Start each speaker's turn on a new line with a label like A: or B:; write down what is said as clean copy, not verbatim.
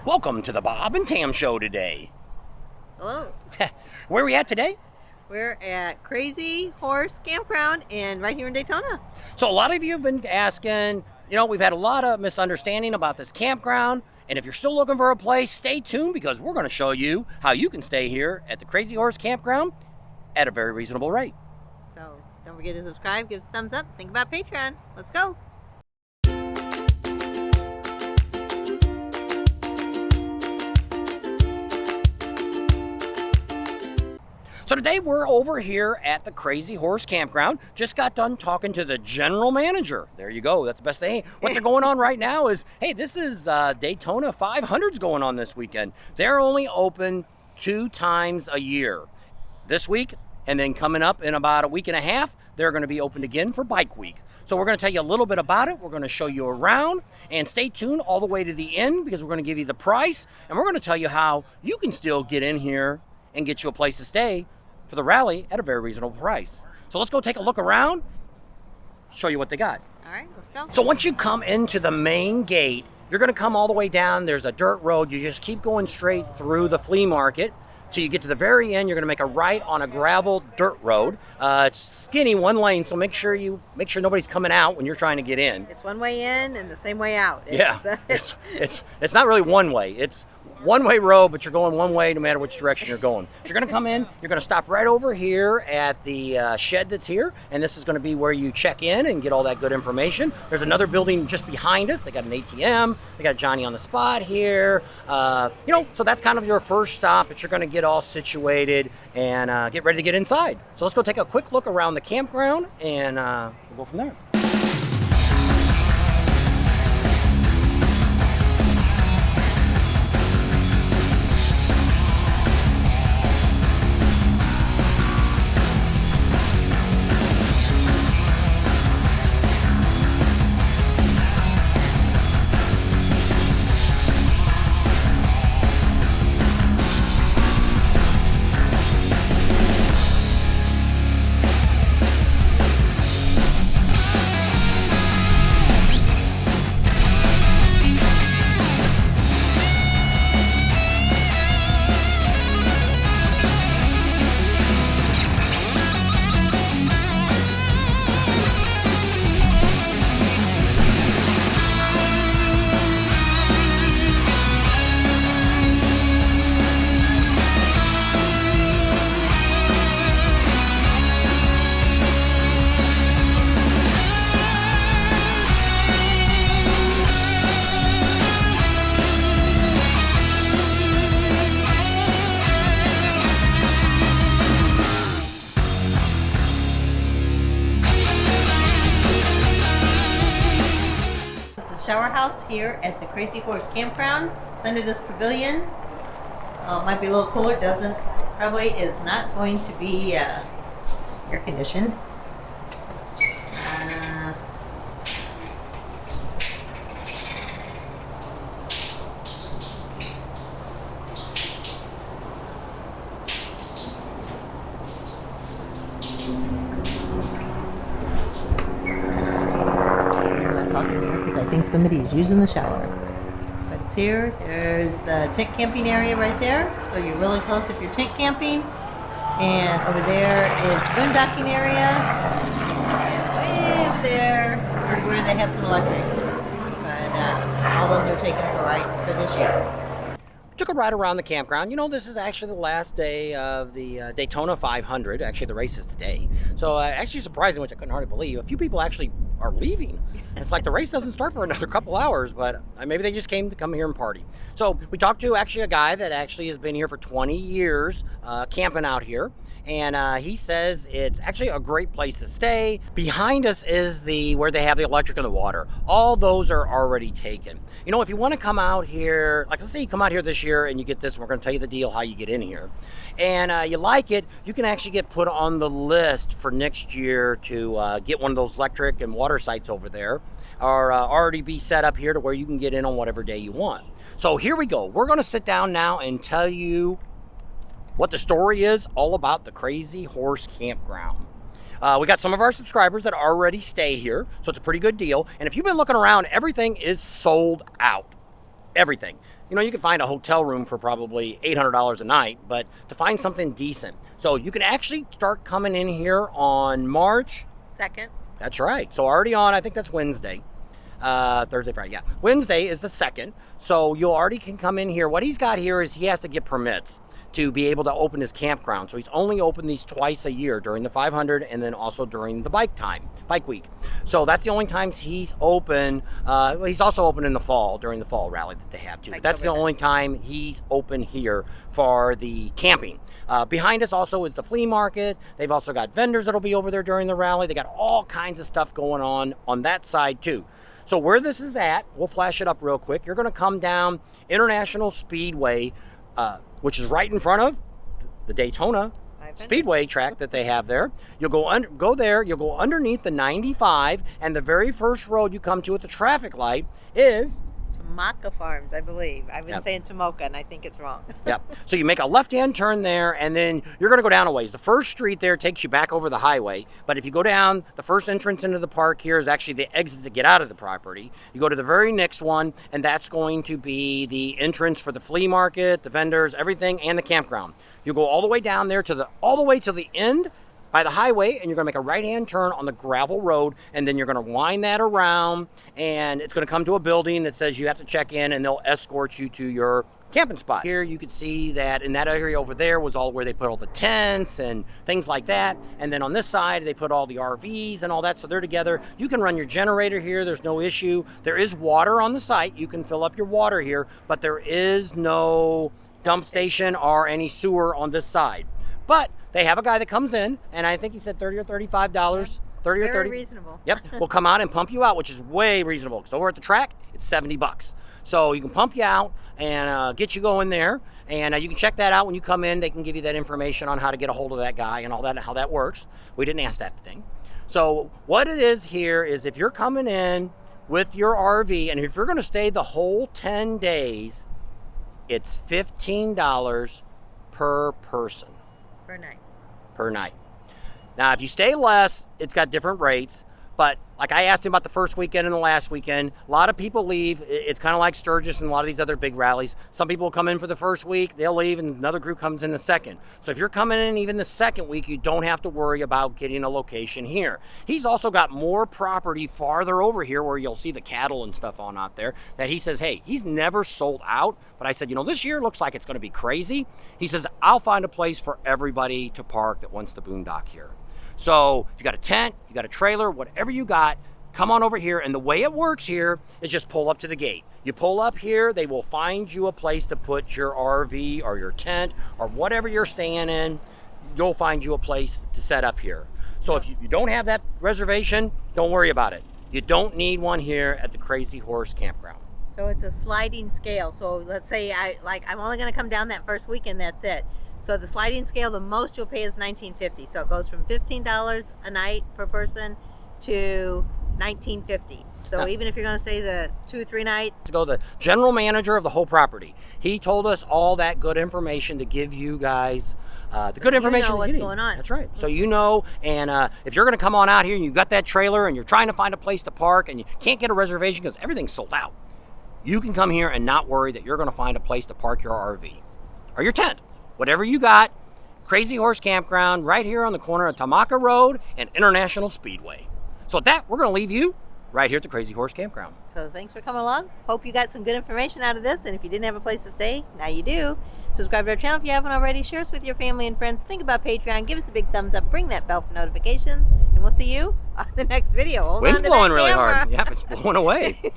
A: Welcome to the Bob and Tam Show today.
B: Hello.
A: Where are we at today?
B: We're at Crazy Horse Campground and right here in Daytona.
A: So a lot of you have been asking, we've had a lot of misunderstanding about this campground. And if you're still looking for a place, stay tuned because we're going to show you how you can stay here at the Crazy Horse Campground at a very reasonable rate.
B: So don't forget to subscribe, give us a thumbs up, think about Patreon. Let's go.
A: So today we're over here at the Crazy Horse Campground. Just got done talking to the general manager. There you go. That's the best thing. What they're going on right now is, hey, this is Daytona 500s going on this weekend. They're only open 2 times a year. This week, and then coming up in about a week and a half, they're going to be opened again for Bike Week. So we're going to tell you a little bit about it. We're going to show you around, and stay tuned all the way to the end because we're going to give you the price, and we're going to tell you how you can still get in here and get you a place to stay for the rally at a very reasonable price. So let's go take a look around, show you what they got.
B: All right, let's go.
A: So once you come into the main gate, you're going to come all the way down. There's a dirt road. You just keep going straight through the flea market till you get to the very end. You're going to make a right on a gravel dirt road. It's skinny, 1 lane, so make sure nobody's coming out when you're trying to get in.
B: It's one way in and the same way out.
A: It's not really one way. It's one-way road, but you're going one way no matter which direction you're going. So you're going to come in, you're going to stop right over here at the shed that's here, and this is going to be where you check in and get all that good information. There's another building just behind us. They got an ATM. They got Johnny on the spot here. So that's kind of your first stop, but you're going to get all situated and get ready to get inside. So let's go take a quick look around the campground, and we'll go from there.
B: Shower house here at the Crazy Horse Campground. It's under this pavilion. So it might be a little cooler. Probably is not going to be air conditioned. Because I think somebody is using the shower. But it's here. There's the tent camping area right there. So you're really close if you're tent camping. And over there is the boondocking area. And way over there is where they have some electric. But all those are taken for this year.
A: Took a ride around the campground. This is actually the last day of the Daytona 500. Actually, the race is today. So actually surprising, which I couldn't hardly believe. A few people actually are leaving. It's like the race doesn't start for another couple hours, but maybe they just came to come here and party. So we talked to actually a guy that actually has been here for 20 years, camping out here. And he says it's actually a great place to stay. Behind us is where they have the electric and the water. All those are already taken. If you want to come out here, like let's say you come out here this year and you get this, and we're going to tell you the deal how you get in here. And you like it, you can actually get put on the list for next year to get one of those electric and water sites over there, or already be set up here to where you can get in on whatever day you want. So here we go. We're going to sit down now and tell you what the story is all about the Crazy Horse Campground. We got some of our subscribers that already stay here, so it's a pretty good deal. And if you've been looking around, everything is sold out. Everything. You know, you can find a hotel room for probably $800 a night, but to find something decent. So you can actually start coming in here on March
B: 2nd.
A: That's right. So already on, I think that's Wednesday. Thursday, Friday, yeah. Wednesday is the 2nd. So you already can come in here. What he's got here is he has to get permits to be able to open his campground. So he's only open these twice a year, during the 500 and then also during the bike week. So that's the only times he's open. He's also open in the fall, during the fall rally that they have too. But that's the only time he's open here for the camping. Behind us also is the flea market. They've also got vendors that'll be over there during the rally. They got all kinds of stuff going on that side too. So where this is at, we'll flash it up real quick. You're going to come down International Speedway, which is right in front of the Daytona Speedway track that they have there. You'll go there, you'll go underneath the 95, and the very first road you come to at the traffic light is
B: Tomoka Farms, I believe. I've been saying Tomoka, and I think it's wrong.
A: Yep. So you make a left-hand turn there, and then you're going to go down a ways. The first street there takes you back over the highway, but if you go down, the first entrance into the park here is actually the exit to get out of the property. You go to the very next one, and that's going to be the entrance for the flea market, the vendors, everything, and the campground. You go all the way down there all the way to the end by the highway, and you're going to make a right-hand turn on the gravel road, and then you're going to wind that around, and it's going to come to a building that says you have to check in, and they'll escort you to your camping spot. Here you can see that in that area over there was all where they put all the tents and things like that, and then on this side they put all the RVs and all that, so they're together. You can run your generator here, there's no issue. There is water on the site, you can fill up your water here, but there is no dump station or any sewer on this side. But they have a guy that comes in, and I think he said $30 or $35. 30 or 30.
B: Very reasonable.
A: Yep, will come out and pump you out, which is way reasonable. Because over at the track, it's $70. So you can pump you out and get you going there. And you can check that out when you come in. They can give you that information on how to get a hold of that guy and all that and how that works. We didn't ask that thing. So what it is here is if you're coming in with your RV, and if you're going to stay the whole 10 days, it's $15 per person. Per night. Now, if you stay less, it's got different rates. But like I asked him about the first weekend and the last weekend, a lot of people leave. It's kind of like Sturgis and a lot of these other big rallies. Some people will come in for the first week, they'll leave, and another group comes in the second. So if you're coming in even the second week, you don't have to worry about getting a location here. He's also got more property farther over here where you'll see the cattle and stuff on out there that he says, hey, he's never sold out. But I said, you know, this year looks like it's going to be crazy. He says, I'll find a place for everybody to park that wants to boondock here. So if you got a tent, you got a trailer, whatever you got, come on over here. And the way it works here is just pull up to the gate. You pull up here, they will find you a place to put your RV or your tent or whatever you're staying in. You'll find you a place to set up here. So if you don't have that reservation, don't worry about it. You don't need one here at the Crazy Horse Campground.
B: So it's a sliding scale. So let's say I'm only going to come down that first weekend, that's it. So the sliding scale, the most you'll pay is $19.50. So it goes from $15 a night per person to $19.50. So even if you're going to stay the 2 or 3 nights.
A: To go the general manager of the whole property. He told us all that good information to give you guys the good information.
B: You know what's going on.
A: That's right. So you know, and if you're going to come on out here and you've got that trailer and you're trying to find a place to park and you can't get a reservation because everything's sold out, you can come here and not worry that you're going to find a place to park your RV or your tent. Whatever you got, Crazy Horse Campground right here on the corner of Tomoka Road and International Speedway. So with that, we're going to leave you right here at the Crazy Horse Campground.
B: So thanks for coming along. Hope you got some good information out of this. And if you didn't have a place to stay, now you do. Subscribe to our channel if you haven't already. Share us with your family and friends. Think about Patreon. Give us a big thumbs up. Ring that bell for notifications. And we'll see you on the next video. Hold
A: Wind's
B: on to
A: blowing
B: that
A: really
B: camera.
A: hard. Yep, it's blowing away.